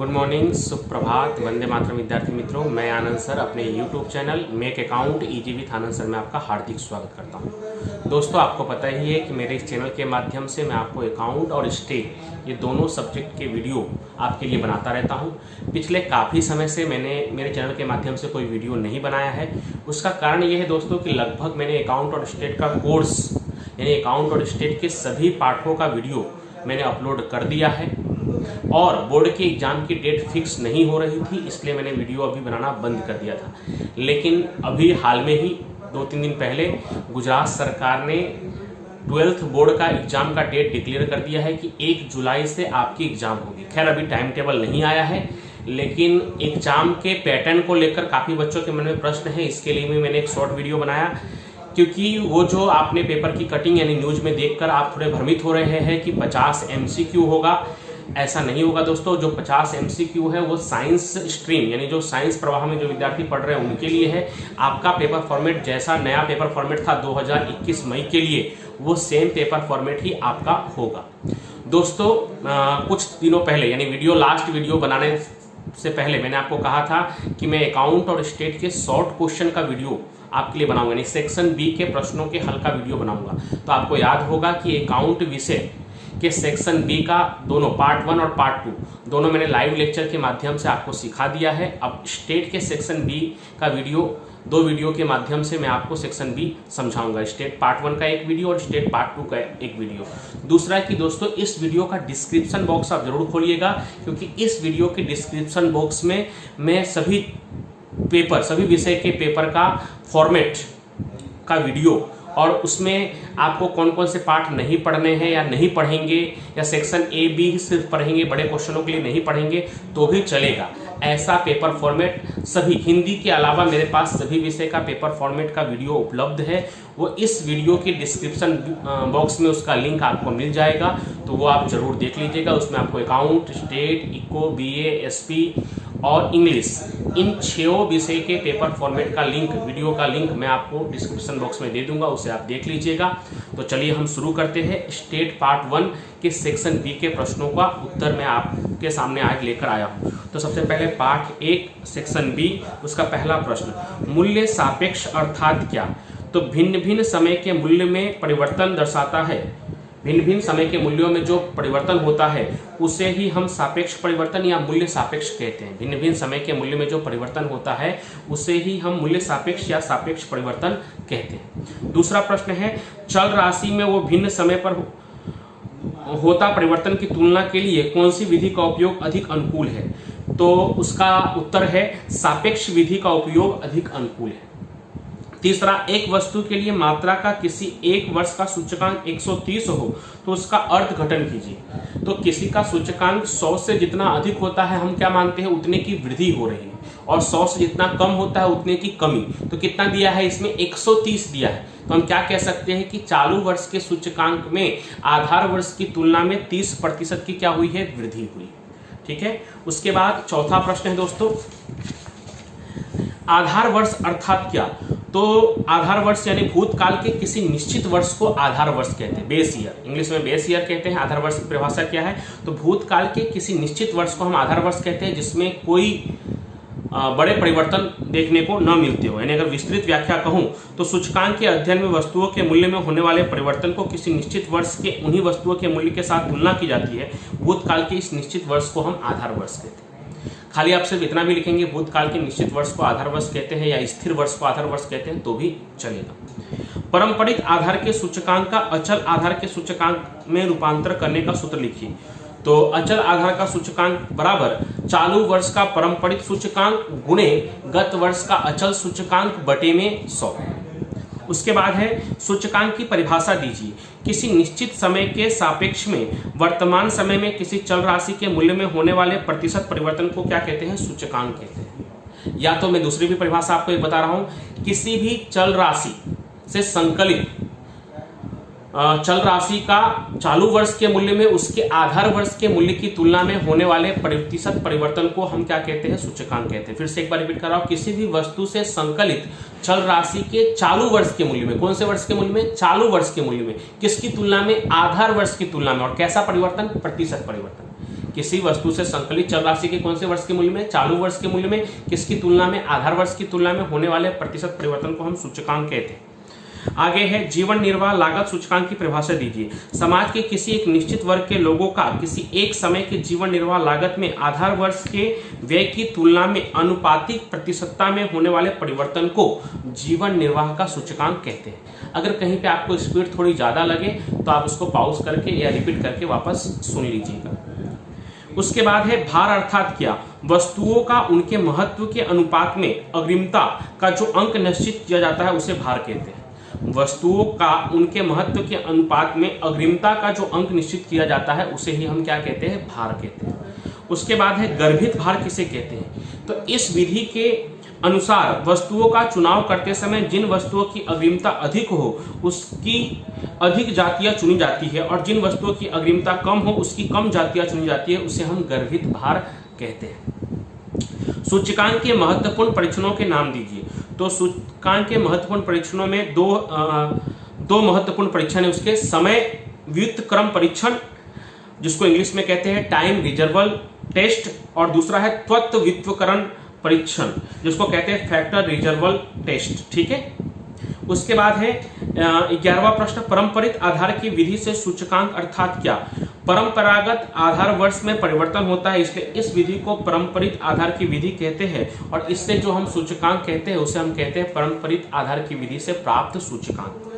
Good morning, सुप्रभात, वंदे मातरम विद्यार्थी मित्रों। मैं आनंद सर अपने YouTube channel make account easy with Anand sir में आपका हार्दिक स्वागत करता हूं। दोस्तों, आपको पता ही है कि मेरे इस चैनल के माध्यम से मैं आपको अकाउंट और स्टेट ये दोनों सब्जेक्ट के वीडियो आपके लिए बनाता रहता हूं। पिछले काफ़ी समय से मैंने मेरे चैनल के माध्यम से कोई वीडियो नहीं बनाया है। उसका कारण ये है दोस्तों कि लगभग मैंने अकाउंट और स्टेट का कोर्स यानी अकाउंट और स्टेट के सभी पाठों का वीडियो मैंने अपलोड कर दिया है और बोर्ड के एग्जाम की डेट फिक्स नहीं हो रही थी, इसलिए मैंने वीडियो अभी बनाना बंद कर दिया था। लेकिन अभी हाल में ही 2-3 दिन पहले गुजरात सरकार ने 12th बोर्ड का एग्जाम का डेट डिक्लेयर कर दिया है कि 1 जुलाई से आपकी एग्जाम होगी। खैर अभी टाइम टेबल नहीं आया है, लेकिन एग्जाम के पैटर्न को लेकर काफ़ी बच्चों के मन में प्रश्न है। इसके लिए भी मैंने एक शॉर्ट वीडियो बनाया, क्योंकि वो जो आपने पेपर की कटिंग यानी न्यूज में देखकर आप थोड़े भ्रमित हो रहे हैं कि 50 MCQ होगा। ऐसा नहीं होगा दोस्तों। जो 50 MCQ है वो साइंस स्ट्रीम यानी जो साइंस प्रवाह में जो विद्यार्थी पढ़ रहे हैं उनके लिए है। आपका पेपर फॉर्मेट जैसा नया पेपर फॉर्मेट था 2021 मई के लिए, वो सेम पेपर फॉर्मेट ही आपका होगा। दोस्तों, कुछ दिनों पहले यानी लास्ट वीडियो बनाने से पहले मैंने आपको कहा था कि मैं अकाउंट और स्टेट के शॉर्ट क्वेश्चन का वीडियो आपके लिए बनाऊंगा, यानी सेक्शन बी के प्रश्नों के हल का वीडियो बनाऊंगा। तो आपको याद होगा कि अकाउंट विषय के सेक्शन बी का दोनों पार्ट 1 और पार्ट 2 दोनों मैंने लाइव लेक्चर के माध्यम से आपको सिखा दिया है। अब स्टेट के सेक्शन बी का दो वीडियो के माध्यम से मैं आपको सेक्शन बी समझाऊंगा। स्टेट पार्ट 1 का एक वीडियो और स्टेट पार्ट 2 का एक वीडियो। दूसरा कि दोस्तों, इस वीडियो का डिस्क्रिप्शन बॉक्स आप जरूर खोलिएगा, क्योंकि इस वीडियो के डिस्क्रिप्शन बॉक्स में मैं सभी विषय के पेपर का फॉर्मेट का वीडियो और उसमें आपको कौन कौन से पार्ट नहीं पढ़ने हैं या नहीं पढ़ेंगे, या सेक्शन ए बी सिर्फ पढ़ेंगे, बड़े क्वेश्चनों के लिए नहीं पढ़ेंगे तो भी चलेगा, ऐसा पेपर फॉर्मेट सभी हिंदी के अलावा मेरे पास सभी विषय का पेपर फॉर्मेट का वीडियो उपलब्ध है। वो इस वीडियो के डिस्क्रिप्शन बॉक्स में उसका लिंक आपको मिल जाएगा, तो वो आप जरूर देख लीजिएगा। उसमें आपको account, state, eco, BA, SP और इंग्लिश इन 6 विषय के पेपर फॉर्मेट का लिंक, वीडियो का लिंक मैं आपको डिस्क्रिप्शन बॉक्स में दे दूंगा, उसे आप देख लीजिएगा। तो चलिए हम शुरू करते हैं। स्टेट पार्ट 1 के सेक्शन बी के प्रश्नों का उत्तर मैं आपके सामने आज लेकर आया हूं। तो सबसे पहले पार्ट 1 सेक्शन बी, उसका पहला प्रश्न, मूल्य सापेक्ष अर्थात क्या? तो भिन्न भिन्न समय के मूल्य में परिवर्तन दर्शाता है। भिन्न भिन्न समय के मूल्यों में जो परिवर्तन होता है उसे ही हम सापेक्ष परिवर्तन या मूल्य सापेक्ष कहते हैं। भिन्न भिन्न समय के मूल्य में जो परिवर्तन होता है उसे ही हम मूल्य सापेक्ष या सापेक्ष परिवर्तन कहते हैं। दूसरा प्रश्न है, चल राशि में वो भिन्न समय पर होता परिवर्तन की तुलना के लिए कौन सी विधि का उपयोग अधिक अनुकूल है? तो उसका उत्तर है सापेक्ष विधि का उपयोग अधिक अनुकूल है। तीसरा, एक वस्तु के लिए मात्रा का किसी एक वर्ष का सूचकांक 130 हो तो उसका अर्थ घटन कीजिए। तो किसी का सूचकांक 100 से जितना अधिक होता है हम क्या मानते हैं, उतने की वृद्धि हो रही है, और 100 से जितना कम होता है उतने की कमी। तो कितना दिया है इसमें? 130 दिया है। तो हम क्या कह सकते हैं कि चालू वर्ष के सूचकांक में आधार वर्ष की तुलना में 30% की क्या हुई है? वृद्धि हुई। ठीक है। उसके बाद चौथा प्रश्न है दोस्तों, आधार वर्ष अर्थात क्या? तो आधार वर्ष यानी भूतकाल के किसी निश्चित वर्ष को आधार वर्ष कहते हैं, बेस ईयर, इंग्लिश में बेस ईयर कहते हैं। आधार वर्ष की परिभाषा क्या है? तो भूतकाल के किसी निश्चित वर्ष को हम आधार वर्ष कहते हैं जिसमें कोई बड़े परिवर्तन देखने को न मिलते हो। यानी अगर विस्तृत व्याख्या कहूं तो सूचकांक के अध्ययन में वस्तुओं के मूल्य में होने वाले परिवर्तन को किसी निश्चित वर्ष के उन्हीं वस्तुओं के मूल्य के साथ तुलना की जाती है। भूतकाल के इस निश्चित वर्ष को हम आधार वर्ष कहते हैं। खाली आप सिर्फ इतना भी लिखेंगे भूतकाल के निश्चित वर्ष को आधार वर्ष कहते हैं या स्थिर वर्ष को आधार वर्ष कहते हैं तो भी चलेगा। पारंपरिक आधार के सूचकांक का अचल आधार के सूचकांक में रूपांतर करने का सूत्र लिखिए। तो अचल आधार का सूचकांक बराबर चालू वर्ष का पारंपरिक सूचकांक गुणे गत वर्ष का अचल सूचकांक बटे में 100। उसके बाद है, सूचकांक की परिभाषा दीजिए। किसी निश्चित समय के सापेक्ष में वर्तमान समय में किसी चल राशि के मूल्य में होने वाले प्रतिशत परिवर्तन को क्या कहते हैं? सूचकांक कहते हैं। या तो मैं दूसरी भी परिभाषा आपको एक बता रहा हूं, किसी भी चल राशि से संकलित चल राशि का चालू वर्ष के मूल्य में उसके आधार वर्ष के मूल्य की तुलना में होने वाले प्रतिशत परिवर्तन को हम क्या कहते हैं? सूचकांक कहते हैं। फिर से एक बार रिपीट कर रहा हूं, किसी भी वस्तु से संकलित चल राशि के चालू वर्ष के मूल्य में, कौन से वर्ष के मूल्य में? चालू वर्ष के मूल्य में, किसकी तुलना में? आधार वर्ष की तुलना में। और कैसा परिवर्तन? प्रतिशत परिवर्तन। किसी वस्तु से संकलित चल राशि के कौन से वर्ष के मूल्य में, चालू वर्ष के मूल्य में, किसकी तुलना में, आधार वर्ष की तुलना में होने वाले प्रतिशत परिवर्तन को हम सूचकांक कहते हैं। आगे है जीवन निर्वाह लागत सूचकांक की परिभाषा दीजिए। समाज के किसी एक निश्चित वर्ग के लोगों का किसी एक समय के जीवन निर्वाह लागत में आधार वर्ष के व्यय की तुलना में अनुपातिक प्रतिशतता में होने वाले परिवर्तन को जीवन निर्वाह का सूचकांक कहते हैं। अगर कहीं पे आपको स्पीड थोड़ी ज्यादा लगे तो आप उसको पॉज करके या रिपीट करके वापस सुन लीजिएगा। उसके बाद है भार अर्थात क्या, वस्तुओं का उनके महत्व के अनुपात में अग्रिमता का जो अंक निश्चित किया जाता है उसे भार कहते हैं। वस्तुओं का उनके महत्व के अनुपात में अग्रिमता का जो अंक निश्चित किया जाता है उसे ही हम क्या कहते हैं, भार कहते हैं। उसके बाद है गर्भित भार किसे कहते हैं, तो इस विधि के अनुसार वस्तुओं का चुनाव करते समय जिन वस्तुओं की अग्रिमता अधिक हो उसकी अधिक जातियां चुनी जाती है और जिन वस्तुओं की अग्रिमता कम हो उसकी कम जातियां चुनी जाती है, उसे हम गर्भित भार कहते हैं। सूचकांक के महत्वपूर्ण परीक्षणों के नाम दीजिए। तो सूचकांक के महत्वपूर्ण परीक्षणों में दो महत्वपूर्ण परीक्षण है उसके, समय व्युत्क्रम परीक्षण जिसको इंग्लिश में कहते हैं टाइम रिजर्वल टेस्ट, और दूसरा है त्वत्व व्युत्क्रमण परीक्षण जिसको कहते हैं फैक्टर रिजर्वल टेस्ट। ठीक है। उसके बाद है 11वां प्रश्न, परंपरित आधार की विधि से सूचकांक अर्थात क्या। परंपरागत आधार वर्ष में परिवर्तन होता है इसलिए इस विधि को परंपरित आधार की विधि कहते हैं और इससे जो हम सूचकांक कहते हैं उसे हम कहते हैं परंपरित आधार की विधि से प्राप्त सूचकांक।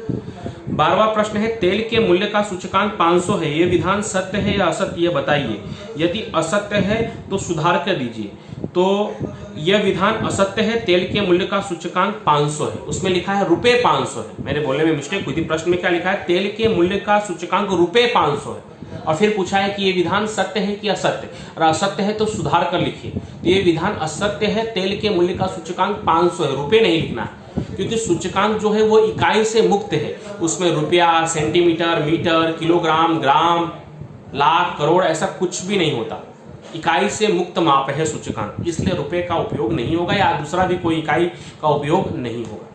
12वां प्रश्न है, तेल के मूल्य का सूचकांक 500 है, यह विधान सत्य है या असत्य, यह बताइए। यदि असत्य है तो सुधार कर दीजिए। तो यह विधान असत्य है, तेल के मूल्य का सूचकांक 500 है, उसमें लिखा है रुपए 500 है, मेरे बोलने में मिस्टेक हुई थी। प्रश्न में क्या लिखा है, तेल के मूल्य का सूचकांक रुपए 500 है और फिर पूछा है कि यह विधान सत्य है कि असत्य, और असत्य है तो सुधार कर लिखिए। तो यह विधान असत्य है, तेल के मूल्य का सूचकांक 500 है, रुपए नहीं लिखना है क्योंकि सूचकांक जो है वो इकाई से मुक्त है, उसमें रुपया, सेंटीमीटर, मीटर, किलोग्राम, ग्राम, लाख, करोड़ ऐसा कुछ भी नहीं होता। इकाई से मुक्त माप है सूचकांक, इसलिए रुपए का उपयोग नहीं होगा या दूसरा भी कोई इकाई का उपयोग नहीं होगा।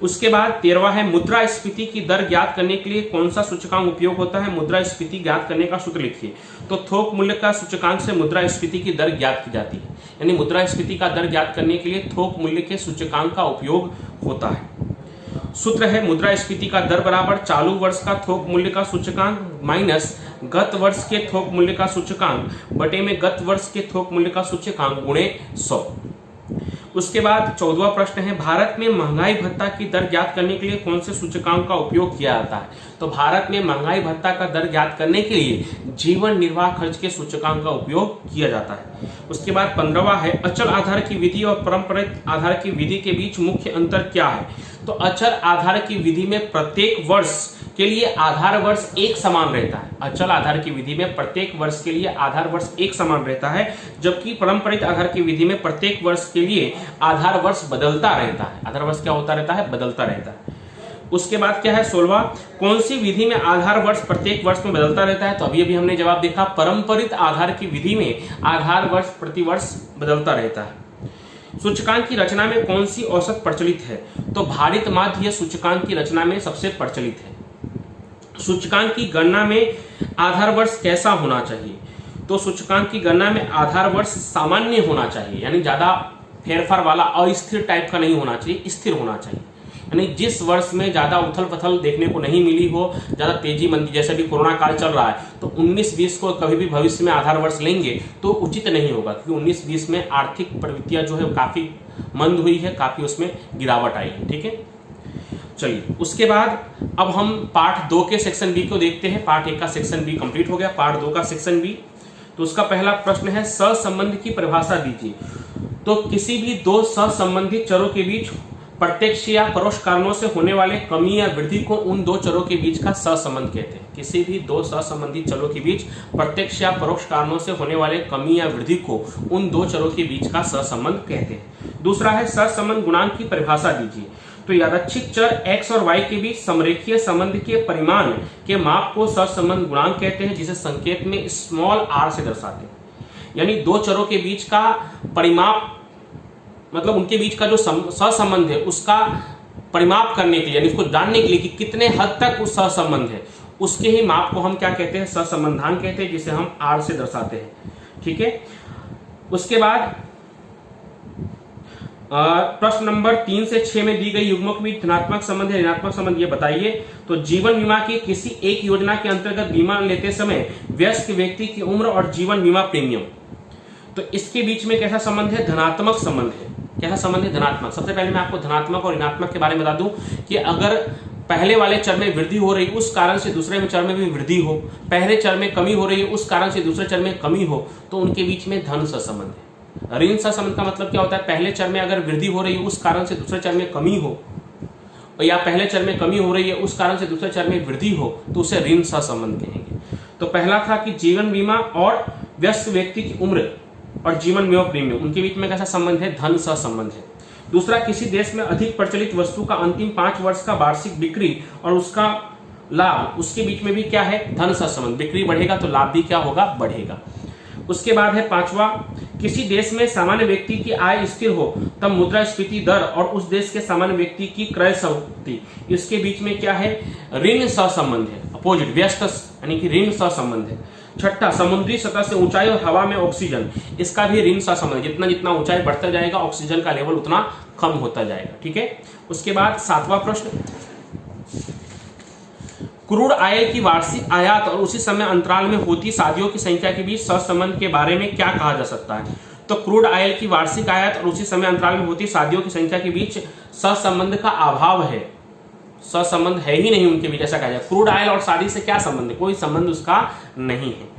उसके बाद 13वां है, मुद्रास्फीति की दर ज्ञात करने के लिए कौन सा सूचकांक उपयोग होता है। मुद्रास्फीति ज्ञात करने का सूत्र लिखिए। तो थोक मूल्य का सूचकांक से मुद्रास्फीति की दर ज्ञात की जाती है, यानी मुद्रास्फीति का दर ज्ञात करने के लिए थोक मूल्य के सूचकांक का उपयोग होता है। सूत्र है, मुद्रास्फीति का दर बराबर चालू वर्ष का थोक मूल्य का सूचकांक माइनस गत वर्ष के थोक मूल्य का सूचकांक बटे में गत वर्ष के थोक मूल्य का सूचकांक गुणे 100। उसके बाद 14वां प्रश्न है, भारत में महंगाई भत्ता की दर ज्ञात करने के लिए कौन से सूचकांक का उपयोग किया जाता है। तो भारत में महंगाई भत्ता का दर ज्ञात करने के लिए जीवन निर्वाह खर्च के सूचकांक का उपयोग किया जाता है। उसके बाद 15वां है, अचल आधार की विधि और परंपरित आधार की विधि के बीच मुख्य अंतर क्या है। तो अचल आधार की विधि में प्रत्येक वर्ष के लिए आधार वर्ष एक समान रहता है। अचल आधार की विधि में प्रत्येक वर्ष के लिए आधार वर्ष एक समान रहता है, जबकि परंपरित आधार की विधि में प्रत्येक वर्ष के लिए आधार वर्ष बदलता रहता है। आधार वर्ष क्या होता रहता है, बदलता रहता है। उसके बाद क्या है 16वां, कौन सी विधि में आधार वर्ष प्रत्येक वर्ष में बदलता रहता है। तो अभी हमने जवाब देखा, परंपरित आधार की विधि में आधार वर्ष प्रति वर्ष बदलता रहता है। सूचकांक की रचना में कौन सी औसत प्रचलित है। तो भारित माध्य यह सूचकांक की रचना में सबसे प्रचलित है। सूचकांक की गणना में आधार वर्ष कैसा होना चाहिए। तो सूचकांक की गणना में आधार वर्ष सामान्य होना चाहिए, यानी ज्यादा फेरफार वाला अस्थिर टाइप का नहीं होना चाहिए, स्थिर होना चाहिए। यानी जिस वर्ष में ज्यादा उथल पथल देखने को नहीं मिली हो, ज्यादा तेजी मंदी, जैसे भी कोरोना काल चल रहा है, तो 19-20 को कभी भी भविष्य में आधार वर्ष लेंगे तो उचित नहीं होगा, क्योंकि 19-20 में आर्थिक प्रवृत्तियां जो है काफी मंद हुई है, काफी उसमें गिरावट आई है। ठीक है, चलिए उसके बाद अब हम पार्ट 2 के सेक्शन बी को देखते हैं। पार्ट 1 का सेक्शन बी कंप्लीट हो गया, पार्ट 2 का सेक्शन बी। तो उसका पहला प्रश्न है, सहसंबंध की परिभाषा दीजिए। तो किसी भी दो सहसंबंधित चरों के बीच प्रत्यक्ष या परोक्ष कारणों से होने वाले कमी या वृद्धि को उन दो चरों के बीच का सहसंबंध कहते हैं। किसी भी दो सहसंबंधित चरों के बीच प्रत्यक्ष या परोक्ष कारणों से होने वाले कमी या वृद्धि को उन दो चरों के बीच का सहसंबंध कहते हैं। दूसरा है, सहसंबंध गुणांक की परिभाषा दीजिए। तो यादृच्छिक चर x और y के बीच समरेखीय संबंध के परिमाण के माप को सहसंबंध गुणांक कहते हैं, जिसे संकेत में स्मॉल r से दर्शाते हैं। यानी दो चरों के बीच का परिमाप, मतलब उनके बीच का जो सहसंबंध है उसका परिमाप करने के लिए, यानी उसको जानने के लिए कि कितने हद तक उस सहसंबंध है, उसके ही माप को हम क्या कहते हैं, सहसंबंधांक कहते हैं, जिसे हम r से दर्शाते हैं। ठीक है, उसके बाद प्रश्न नंबर 3 से 6 में दी गई युग्मों के बीच धनात्मक संबंध है ऋणात्मक संबंध ये बताइए। तो जीवन बीमा की किसी एक योजना के अंतर्गत बीमा लेते समय वयस्क व्यक्ति की उम्र और जीवन बीमा प्रीमियम, तो इसके बीच में कैसा संबंध है, धनात्मक संबंध है। कैसा संबंध है, धनात्मक। सबसे पहले मैं आपको धनात्मक और ऋणात्मक के बारे में बता दूं कि अगर पहले वाले चर में वृद्धि हो रही उस कारण से दूसरे में चर में भी वृद्धि हो, पहले चर में कमी हो रही है उस कारण से दूसरे चर में कमी हो, तो उनके बीच में धन सहसंबंध है। ऋण सहसंबंध का मतलब क्या होता है, पहले चर में अगर वृद्धि हो रही है उस कारण से दूसरे चर में कमी हो, या पहले चर में कमी हो रही है उस कारण से दूसरे चर में वृद्धि हो, तो उसे ऋण सहसंबंध कहेंगे। तो पहला था कि जीवन बीमा और वयस्क व्यक्ति की उम्र और जीवन बीमा प्रीमियम, उनके बीच में कैसा संबंध है, धन सहसंबंध है। दूसरा, किसी देश में अधिक प्रचलित वस्तु का अंतिम 5 वर्ष का वार्षिक बिक्री और उसका लाभ, उसके बीच में भी क्या है, धन सहसंबंध। बिक्री बढ़ेगा तो लाभ भी क्या होगा, बढ़ेगा। उसके बाद है 5वां, किसी देश में सामान्य व्यक्ति की आय स्थिर हो तब मुद्रास्फीति दर और उस देश के सामान्य व्यक्ति की क्रय शक्ति, इसके बीच में क्या है, ऋण सहसंबंध है, अपोजिट, व्यस्त यानी कि ऋण सहसंबंध है। छठा, समुद्री सतह से ऊंचाई और हवा में ऑक्सीजन, इसका भी ऋण सहसंबंध, जितना जितना ऊंचाई बढ़ता जाएगा ऑक्सीजन का लेवल उतना कम होता जाएगा। ठीक है, उसके बाद 7वां प्रश्न, क्रूड ऑयल की वार्षिक आयात और उसी समय अंतराल में होती शादियों की संख्या के बीच सहसंबंध के बारे में क्या कहा जा सकता है। तो क्रूड ऑयल की वार्षिक आयात और उसी समय अंतराल में होती शादियों की संख्या के बीच सहसंबंध का अभाव है, सहसंबंध है ही नहीं उनके बीच, ऐसा कहा जाए। क्रूड ऑयल और शादी से क्या संबंध है, कोई संबंध उसका नहीं है।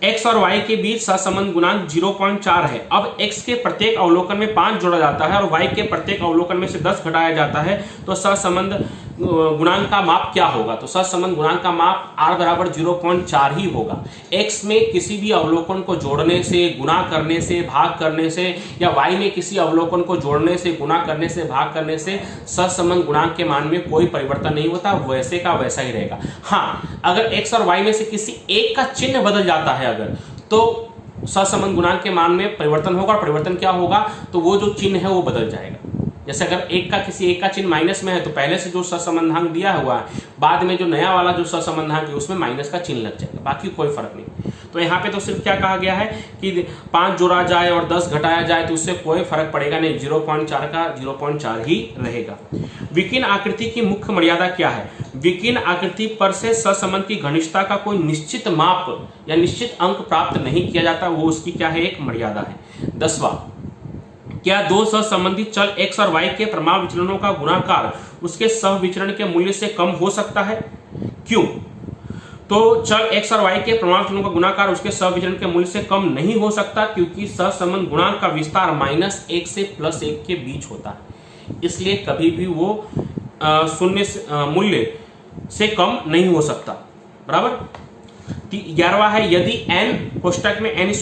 x और y के बीच सहसंबंध गुणांक 0.4 है। अब x के प्रत्येक अवलोकन में 5 जोड़ा जाता है और y के प्रत्येक अवलोकन में से 10 घटाया जाता है, तो सहसंबंध गुणांक का माप क्या होगा। तो सहसंबंध गुणांक का माप r बराबर 0.4 ही होगा। x में किसी भी अवलोकन को जोड़ने से, गुणा करने से, भाग करने से, या y में किसी अवलोकन को जोड़ने से, गुणा करने से, भाग करने से सहसंबंध गुणांक के मान में कोई परिवर्तन नहीं होता, वैसे का वैसा ही रहेगा। हाँ, अगर x और y में से किसी एक का चिन्ह बदल जाता है अगर, तो सहसंबंध गुणांक के मान में परिवर्तन होगा, और परिवर्तन क्या होगा, तो वो जो चिन्ह है वो बदल जाएगा। जैसे अगर किसी एक का चिन्ह माइनस में है तो पहले से जो सहसंबंधांक दिया हुआ है, बाद में जो नया वाला जो सहसंबंधांक है उसमें माइनस का चिन्ह लग जाएगा, बाकी कोई फर्क नहीं। तो यहाँ पे तो सिर्फ क्या कहा गया है कि 5 जोड़ा जाए और 10 घटाया जाए तो उससे कोई फर्क पड़ेगा नहीं, 0.4 का 0.4 ही रहेगा। विकीर्ण आकृति की मुख्य मर्यादा क्या है। विकीर्ण आकृति पर से सहसंबंध की घनिष्ठता का कोई निश्चित माप या निश्चित अंक प्राप्त नहीं किया जाता, वो उसकी क्या है, एक मर्यादा है। 10वां, क्या दो सहसंबंधित चल x और y के प्रमाण विचलनों का गुणाकार उसके सह विचरण के मूल्य से कम हो सकता है, क्यों। तो चल x और y के प्रमाण विचलनों का गुणाकार उसके सह विचरण के मूल्य से कम नहीं हो सकता, क्योंकि सहसंबंध गुणांक का विस्तार -1 से +1 के बीच होता है, इसलिए कभी भी वो शून्य मूल्य से कम नहीं हो सकता। बराबर। 11वां है, यदि n कोष्टक में n²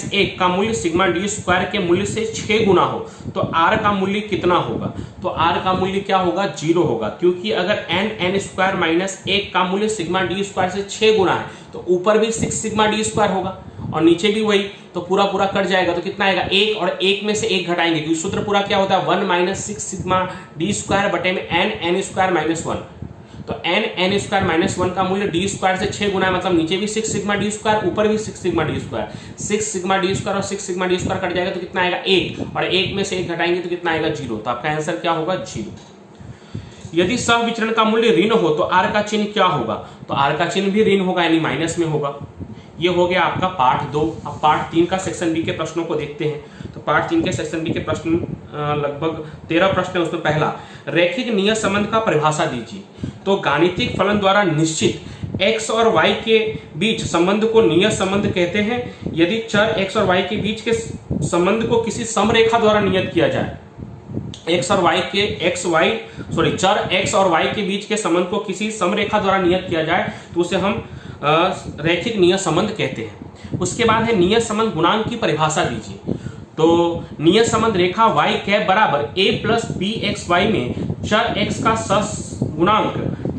- 1 का मूल्य सिग्मा d² के मूल्य से 6 गुना हो तो r का मूल्य कितना होगा। तो r का मूल्य क्या होगा, 0 होगा, क्योंकि अगर n² - 1 का मूल्य सिग्मा d² से 6 गुना है तो ऊपर भी 6 सिग्मा d² होगा और नीचे भी वही, तो पूरा पूरा कट जाएगा, तो कितना आएगा 1, और 1 में से 1 घटाएंगे क्योंकि सूत्र पूरा क्या होता है 1 - 6 सिग्मा d² बटे में n² - 1। तो n² - 1 का मूल्य d² से 6 गुना है, मतलब नीचे भी 6 सिग्मा d², ऊपर भी 6 सिग्मा d²। 6 सिग्मा d² और 6 सिग्मा d² कट जाएगा तो कितना आएगा 1, और 1 में से 1 घटाएंगे तो कितना आएगा 0। तो आपका आंसर क्या होगा, 0। यदि सह विचरण का मूल्य ऋण हो तो r का चिन्ह क्या होगा। तो r का चिन्ह भी ऋण होगा, यानी माइनस में होगा। ये हो गया आपका पार्ट 2। अब पार्ट 3 का सेक्शन बी के प्रश्नों को देखते हैं। तो पार्ट 3 के सेक्शन बी के प्रश्न लगभग 13 प्रश्न है। उसमें पहला, रैखिक नियत संबंध का परिभाषा दीजिए। तो गाणितिक फलन द्वारा निश्चित x और y के बीच संबंध को नियत संबंध कहते हैं यदि चर x और y के बीच के संबंध को किसी समरेखा द्वारा नियत किया जाए। चर x और y के बीच के संबंध को किसी समरेखा द्वारा नियत किया जाए तो उसे हम रैखिक नियत संबंध कहते हैं। उसके बाद है नियत संबंध गुणांक की परिभाषा दीजिए। तो नियत संबंध रेखा y कैप बराबर a + bxy में चर x का सहगुणांक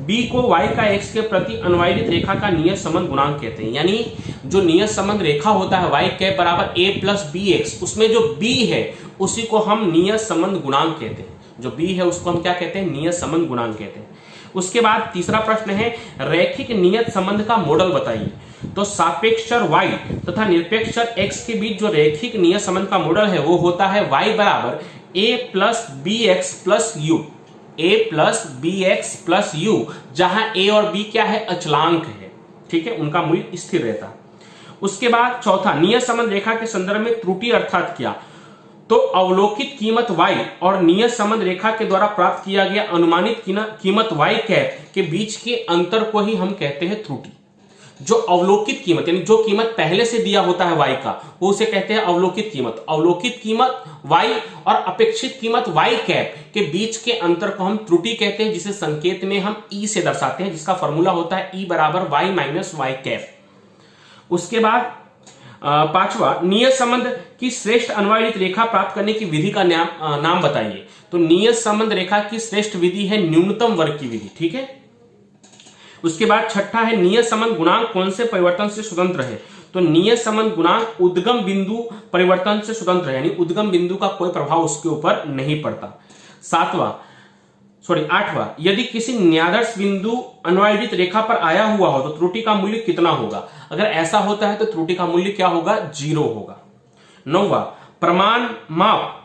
b को y का x के प्रति अनुवायित रेखा का नियत संबंध गुणांक कहते हैं। यानी जो नियत संबंध रेखा होता है y कैप बराबर a + bx, उसमें जो b है उसी को हम नियत संबंध गुणांक कहते हैं। जो b है उसको हम क्या कहते हैं, नियत संबंध गुणांक कहते हैं। उसके बाद तीसरा प्रश्न है रैखिक नियत संबंध का मॉडल बताइए। तो सापेक्ष चर y तथा निरपेक्ष चर x के बीच जो रैखिक नियत संबंध का मॉडल है वो होता है y बराबर a plus b x plus u, a plus b x plus u, जहां a और b क्या है, अचलांक है, ठीक है, उनका मूल्य स्थिर रहता है। उसके बाद चौथा, नियत संबंध रेखा के संदर्भ में त्रुटि अर्थात क्या। तो अवलोकित कीमत y और नियत संबंध रेखा के द्वारा प्राप्त किया गया अनुमानित कीमत y कैप के बीच के अंतर को ही हम कहते हैं त्रुटि। जो अवलोकित कीमत यानी जो कीमत पहले से दिया होता है y का, वो उसे कहते हैं अवलोकित कीमत। अवलोकित कीमत y और अपेक्षित कीमत y कैप के बीच के अंतर को हम त्रुटि कहते हैं, जिसे संकेत में हम e से दर्शाते हैं, जिसका फॉर्मूला होता है e बराबर y माइनस y कैप। उसके बाद पांचवा, नियत संबंध की श्रेष्ठ अन्वयित रेखा प्राप्त करने की विधि का नाम बताइए। तो नियत संबंध रेखा की श्रेष्ठ विधि है न्यूनतम वर्ग की विधि, ठीक है। उसके बाद छठा है नियत संबंध गुणांक कौन से परिवर्तन से स्वतंत्र है। तो नियत संबंध गुणांक उद्गम बिंदु परिवर्तन से स्वतंत्र है, यानी उद्गम बिंदु का कोई प्रभाव उसके ऊपर नहीं पड़ता। आठवां, यदि किसी न्यादर्श बिंदु अन्वयित रेखा पर आया हुआ हो तो त्रुटि का मूल्य कितना होगा। अगर ऐसा होता है तो त्रुटि का मूल्य क्या होगा, 0 होगा। नौवां, प्रमाण माप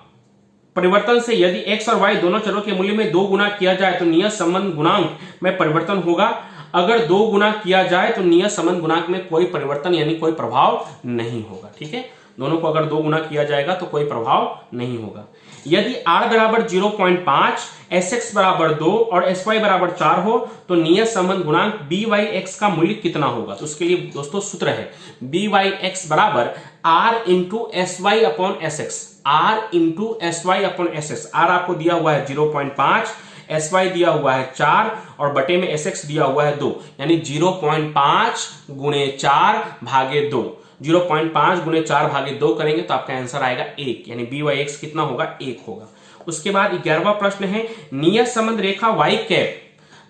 परिवर्तन से यदि x और y दोनों चरों के मूल्य में 2 गुना किया जाए तो नियत संबंध गुणांक में परिवर्तन होगा। अगर 2 गुना किया जाए तो नियत संबंध गुणांक में कोई परिवर्तन यानी कोई प्रभाव नहीं होगा, ठीक है। दोनों को अगर 2 गुना किया जाएगा तो कोई प्रभाव नहीं होगा। यदि r बराबर 0.5, sx बराबर 2 और sy बराबर 4 हो तो नियत संबंध गुणांक byx का मूल्य कितना होगा। तो उसके लिए दोस्तों सूत्र है byx बराबर r into sy upon sx, r into sy upon sx। r आपको दिया हुआ है 0.5, sy दिया हुआ है 4 और बटे में sx दिया हुआ है 2, यानी 0.5 गुणे 4 भागे 2। 0.5 गुणे 4 भागे 2 करेंगे तो आपका आंसर आएगा 1, यानी byx कितना होगा, 1 होगा। उसके बाद 11वां प्रश्न है नियत संबंध रेखा y कैप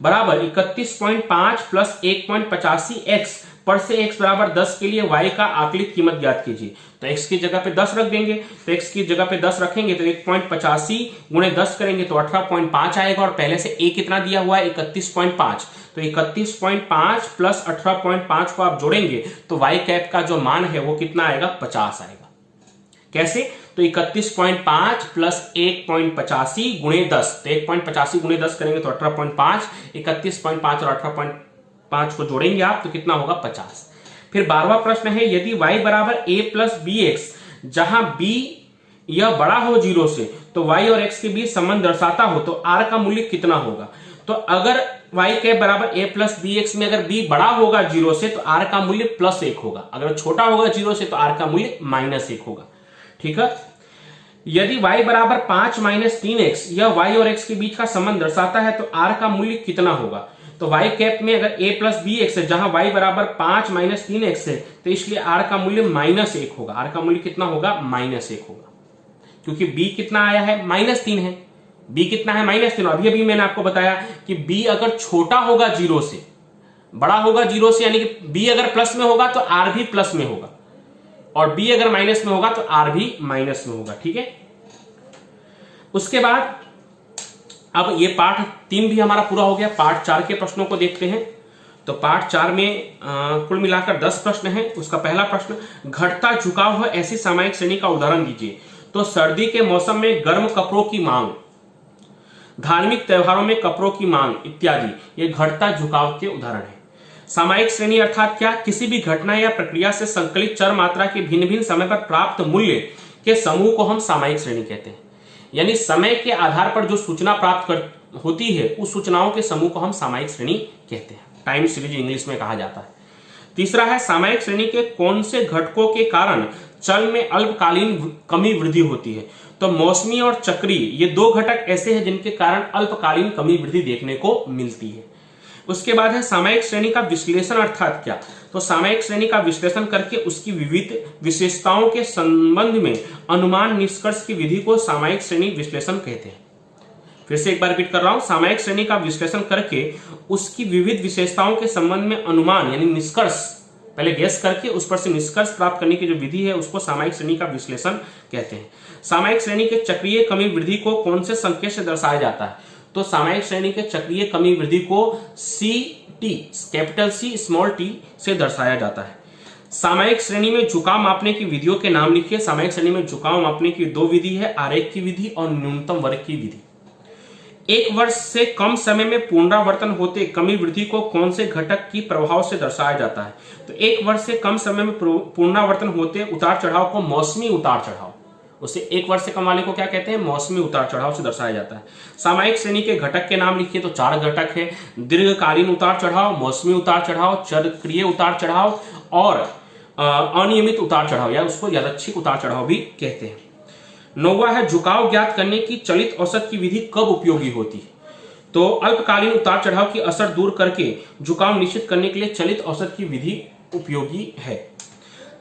बराबर 31.5 प्लस 1.85 x पर से x बराबर 10 के लिए y का आकलित कीमत ज्ञात कीजिए। तो x की जगह पे 10 रख देंगे, तो x की जगह पे 10 रखेंगे तो 1.85 गुणे 10 करेंगे तो 18.5 आएगा, और पहले से a कितना दिया हुआ है, 31.5। तो 31.5 प्लस 18.5 को आप जोड़ेंगे तो y कैप का जो मान है वो कितना आएगा, 50 आएगा। कैसे, तो 31.5 प्लस 1.85 गुणे 10, तो 1.85 गुणे 10 करेंगे तो 18.5, 31.5 और 18.5 को जोड़ेंगे आप तो कितना होगा, 50। फिर 12वां प्रश्न है यदि y बराबर a प्लस बी एक्स, जहां b यह बड़ा हो 0 से तो y और x के बीच संबंध दर्शाता हो तो r का मूल्य कितना होगा। तो अगर y कैप बराबर a प्लस बी एक्स में अगर b बड़ा होगा 0 से तो r का मूल्य +1 होगा, अगर छोटा होगा 0 से तो r का मूल्य -1 होगा, ठीक है। यदि y बराबर 5 माइनस 3x यह y और x के बीच का संबंध दर्शाता है तो r का मूल्य कितना होगा। तो y कैप में अगर a प्लस बी एक्स है, जहां y बराबर 5 माइनस 3x है, तो इसलिए r का मूल्य -1 होगा। r का मूल्य कितना होगा, -1 होगा, क्योंकि b कितना आया है, -3 है। b कितना है, -3। अभी मैंने आपको बताया कि b अगर छोटा होगा 0 से, बड़ा होगा 0 से, यानी कि b अगर प्लस में होगा तो r भी प्लस में होगा, और b अगर माइनस में होगा तो r भी माइनस में होगा, ठीक है। उसके बाद अब ये पार्ट 3 भी हमारा पूरा हो गया। पार्ट 4 के प्रश्नों को देखते हैं। तो पार्ट 4 में कुल मिलाकर 10 प्रश्न हैं। उसका पहला प्रश्न, घटता झुकाव हो ऐसी सामयिक श्रेणी का उदाहरण दीजिए। तो सर्दी के मौसम में गर्म कपड़ों की मांग, धार्मिक त्योहारों में कपड़ों की मांग इत्यादि, ये घटता झुकाव के उदाहरण है। सामयिक श्रेणी अर्थात क्या, किसी भी घटना या प्रक्रिया से संकलित चर मात्रा के भिन्न भिन्न समय पर प्राप्त मूल्य के समूह को हम सामयिक श्रेणी कहते हैं। यानी समय के आधार पर जो सूचना प्राप्त होती है उस सूचनाओं के समूह को हम सामयिक श्रेणी कहते हैं। टाइम सीरीज इंग्लिश में कहा जाता है। तीसरा है सामयिक श्रेणी के कौन से घटकों के कारण चल में अल्पकालीन कमी वृद्धि होती है। तो मौसमी और चक्रीय ये 2 घटक ऐसे हैं जिनके कारण अल्पकालीन कमी वृद्धि देखने को मिलती है। उसके बाद है सामयिक श्रेणी का विश्लेषण अर्थात क्या। तो सामयिक श्रेणी का विश्लेषण करके उसकी विविध विशेषताओं के संबंध में अनुमान निष्कर्ष की विधि को सामयिक श्रेणी विश्लेषण कहते हैं। फिर से एक बार रिपीट कर रहा हूं, सामयिक श्रेणी का विश्लेषण करके उसकी विविध विशेषताओं के संबंध में अनुमान यानी निष्कर्ष, पहले गेस करके उस पर से निष्कर्ष प्राप्त करने की जो विधि है उसको सामयिक श्रेणी का विश्लेषण कहते हैं। सामयिक श्रेणी के चक्रीय कमी वृद्धि को कौन से संकेत से दर्शाया जाता है। तो सामयिक श्रेणी के चक्रीय कमी वृद्धि को CT capital C small t से दर्शाया जाता है। सामयिक श्रेणी में झुकाव मापने की विधियों के नाम लिखिए। सामयिक श्रेणी में झुकाव मापने की दो विधि है, आरेख की विधि और न्यूनतम वर्ग की विधि। एक वर्ष से कम समय में पुनरावर्तन होते कमी वृद्धि को कौन से घटक की प्रभाव से दर्शाया जाता है? तो एक वर्ष से कम समय में पुनरावर्तन होते उतार चढ़ाव को मौसमी उतार चढ़ाव, उसे एक वर्ष से कम वाले को क्या कहते हैं? मौसमी उतार चढ़ाव से दर्शाया जाता है। सामयिक श्रेणी के घटक के नाम लिखिए। तो 4 घटक है, दीर्घकालीन उतार चढ़ाव, मौसमी उतार चढ़ाव, चक्रीय उतार चढ़ाव और अनियमित उतार चढ़ाव या उसको यादृच्छिक उतार चढ़ाव भी कहते हैं। 9वां है झुकाव ज्ञात करने की चलित औसत की विधि कब उपयोगी होती है? तो अल्पकालीन उतार चढ़ाव की असर दूर करके झुकाव निश्चित करने के लिए चलित औसत की विधि उपयोगी है।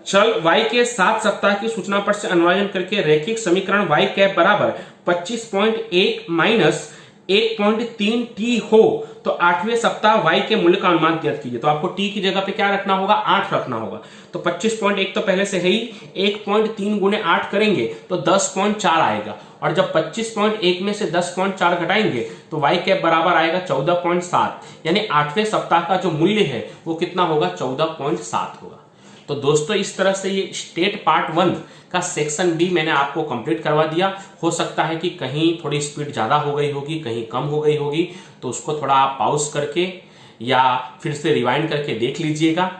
चल y के 7 सप्ताह की सूचना पर से अनुमानित करके रैखिक समीकरण y कैप बराबर 25.1 माइनस 1.3 t हो तो 8वें सप्ताह y के मूल्य का अनुमान ज्ञात कीजिए। तो आपको t की जगह पे क्या रखना होगा? 8 रखना होगा। तो 25.1 तो पहले से है ही, 1.3 गुणे 8 करेंगे तो 10.4 आएगा और जब 25.1 में से 10.4 घटाएंगे तो y कैप बराबर आएगा 14.7, यानी 8वें सप्ताह का जो मूल्य है वो कितना होगा? 14.7 होगा। तो दोस्तों इस तरह से ये स्टेट पार्ट 1 का सेक्शन बी मैंने आपको कंप्लीट करवा दिया। हो सकता है कि कहीं थोड़ी स्पीड ज्यादा हो गई होगी, कहीं कम हो गई होगी, तो उसको थोड़ा आप पॉज करके या फिर से रिवाइंड करके देख लीजिएगा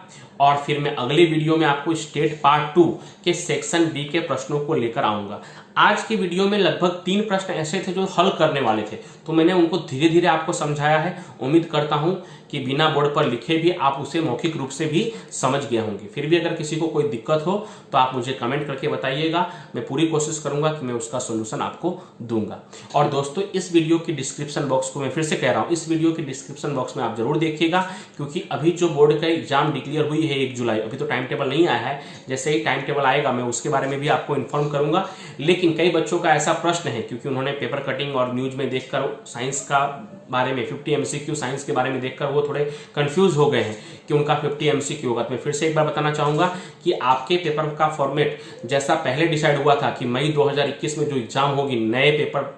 और फिर मैं अगले वीडियो में आपको स्टेट पार्ट 2 के सेक्शन बी के प्रश्नों को लेकर आऊंगा। आज की वीडियो में लगभग 3 प्रश्न ऐसे थे जो हल करने वाले थे, तो मैंने उनको धीरे धीरे आपको समझाया है। उम्मीद करता हूं कि बिना बोर्ड पर लिखे भी आप उसे मौखिक रूप से भी समझ गए होंगे। फिर भी अगर किसी को कोई दिक्कत हो तो आप मुझे कमेंट करके बताइएगा, मैं पूरी कोशिश करूंगा कि मैं उसका सोल्यूशन आपको दूंगा। और दोस्तों इस वीडियो की डिस्क्रिप्शन बॉक्स को मैं फिर से कह रहा हूं, इस वीडियो की डिस्क्रिप्शन बॉक्स में आप जरूर देखिएगा, क्योंकि अभी जो बोर्ड का एग्जाम डिक्लेयर हुई है 1 जुलाई, अभी तो टाइम टेबल नहीं आया है। जैसे ही टाइम टेबल आएगा मैं उसके बारे में भी आपको इन्फॉर्म करूंगा। लेकिन कई बच्चों का ऐसा प्रश्न है, क्योंकि उन्होंने पेपर कटिंग और न्यूज में देखकर साइंस का बारे में 50 MCQ साइंस के बारे में देखकर वो थोड़े कंफ्यूज हो गए हैं कि उनका 50 MCQ होगा। तो मैं फिर से एक बार बताना चाहूंगा कि आपके पेपर का फॉर्मेट जैसा पहले डिसाइड हुआ था कि मई 2021 में जो एग्जाम होगी नए पेपर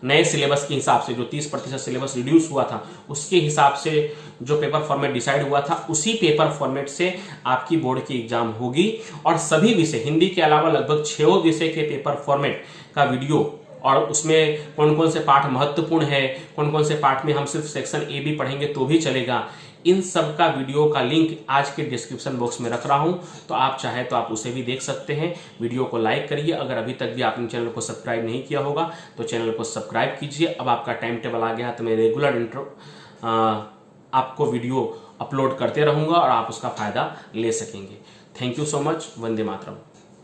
नए सिलेबस के हिसाब से, जो 30% सिलेबस रिड्यूस हुआ था उसके हिसाब से जो पेपर फॉर्मेट डिसाइड हुआ था, उसी पेपर फॉर्मेट से आपकी बोर्ड की एग्जाम होगी। और सभी विषय, हिंदी के अलावा लगभग 6 विषय के पेपर फॉर्मेट का वीडियो और उसमें कौन कौन से पाठ महत्वपूर्ण है, कौन कौन से पाठ में हम सिर्फ सेक्शन ए भी पढ़ेंगे तो भी चलेगा, इन सब का वीडियो का लिंक आज के डिस्क्रिप्शन बॉक्स में रख रहा हूं। तो आप चाहे तो आप उसे भी देख सकते हैं। वीडियो को लाइक करिए, अगर अभी तक भी आपने चैनल को सब्सक्राइब नहीं किया होगा तो चैनल को सब्सक्राइब कीजिए। अब आपका टाइम टेबल आ गया तो मैं रेगुलर आपको वीडियो अपलोड करते रहूंगा और आप उसका फायदा ले सकेंगे। Thank you so much. Vande Mataram.